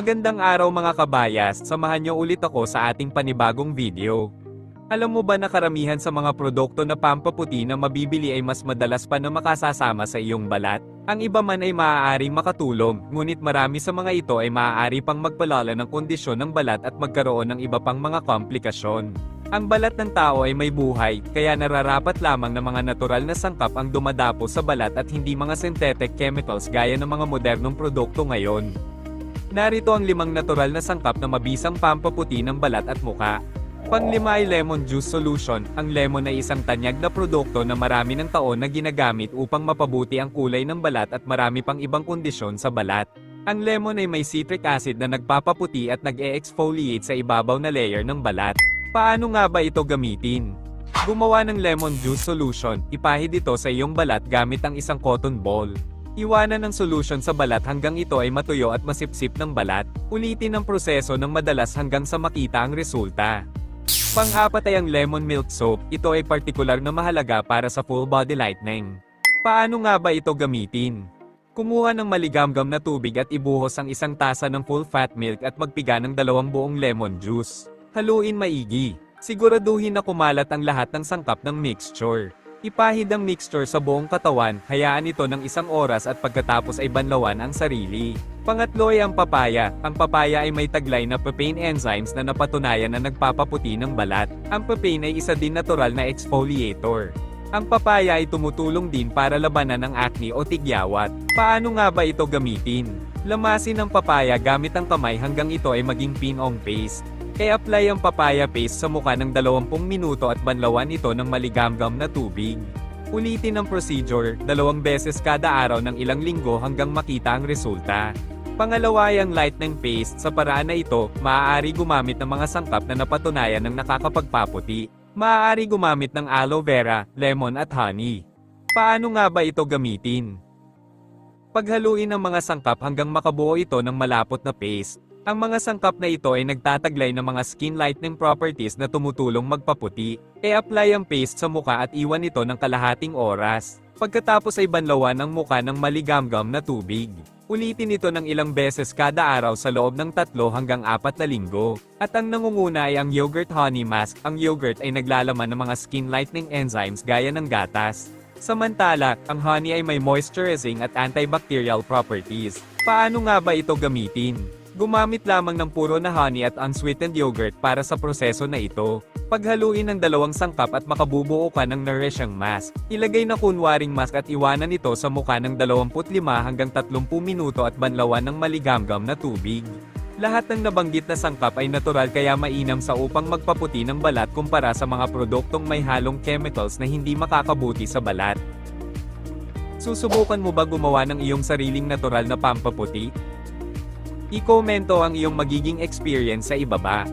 Magandang araw mga kabayas, samahan niyo ulit ako sa ating panibagong video. Alam mo ba na karamihan sa mga produkto na pampaputi na mabibili ay mas madalas pa na makasasama sa iyong balat? Ang iba man ay maaaring makatulong, ngunit marami sa mga ito ay maaari pang magpalala ng kondisyon ng balat at magkaroon ng iba pang mga komplikasyon. Ang balat ng tao ay may buhay, kaya nararapat lamang na mga natural na sangkap ang dumadapo sa balat at hindi mga synthetic chemicals gaya ng mga modernong produkto ngayon. Narito ang 5 natural na sangkap na mabisang pampaputi ng balat at muka. Pang-5 ay lemon juice solution. Ang lemon ay isang tanyag na produkto na marami ng taon na ginagamit upang mapabuti ang kulay ng balat at marami pang ibang kondisyon sa balat. Ang lemon ay may citric acid na nagpapaputi at nag-e-exfoliate sa ibabaw na layer ng balat. Paano nga ba ito gamitin? Gumawa ng lemon juice solution, ipahid ito sa iyong balat gamit ang isang cotton ball. Iwanan ang solution sa balat hanggang ito ay matuyo at masipsip ng balat. Ulitin ang proseso ng madalas hanggang sa makita ang resulta. Pang-4 ay ang lemon milk soap. Ito ay partikular na mahalaga para sa full body lightening. Paano nga ba ito gamitin? Kumuha ng maligamgam na tubig at ibuhos ang 1 tasa ng full fat milk at magpiga ng 2 buong lemon juice. Haluin maigi. Siguraduhin na kumalat ang lahat ng sangkap ng mixture. Ipahid ang mixture sa buong katawan, hayaan ito ng 1 oras at pagkatapos ay banlawan ang sarili. Pangatlo ay ang papaya. Ang papaya ay may taglay na papain enzymes na napatunayan na nagpapaputi ng balat. Ang papain ay isa din natural na exfoliator. Ang papaya ay tumutulong din para labanan ang acne o tigyawat. Paano nga ba ito gamitin? Lamasin ang papaya gamit ang kamay hanggang ito ay maging pinong paste. I-apply ang papaya paste sa mukha ng 20 minuto at banlawan ito ng maligamgam na tubig. Ulitin ang procedure, 2 beses kada araw ng ilang linggo hanggang makita ang resulta. Pangalawa ay ang lightening paste. Sa paraan na ito, maaari gumamit ng mga sangkap na napatunayan ng nakakapagpaputi. Maaari gumamit ng aloe vera, lemon at honey. Paano nga ba ito gamitin? Paghaluin ang mga sangkap hanggang makabuo ito ng malapot na paste. Ang mga sangkap na ito ay nagtataglay ng mga skin lightening properties na tumutulong magpaputi. I-apply ang paste sa muka at iwan ito ng kalahating oras. Pagkatapos ay banlawan ang muka ng maligamgam na tubig. Ulitin ito ng ilang beses kada araw sa loob ng 3 hanggang 4 na linggo. At ang nangunguna ay ang yogurt honey mask. Ang yogurt ay naglalaman ng mga skin lightening enzymes gaya ng gatas. Samantala, ang honey ay may moisturizing at antibacterial properties. Paano nga ba ito gamitin? Gumamit lamang ng puro na honey at unsweetened yogurt para sa proseso na ito. Paghaluin ng 2 sangkap at makabubuo ka ng nourishing mask. Ilagay na kunwaring mask at iwanan ito sa mukha ng 25 hanggang 30 minuto at banlawan ng maligamgam na tubig. Lahat ng nabanggit na sangkap ay natural kaya mainam sa upang magpaputi ng balat kumpara sa mga produktong may halong chemicals na hindi makakabuti sa balat. Susubukan mo ba gumawa ng iyong sariling natural na pampaputi? I-komento ang iyong magiging experience sa ibaba.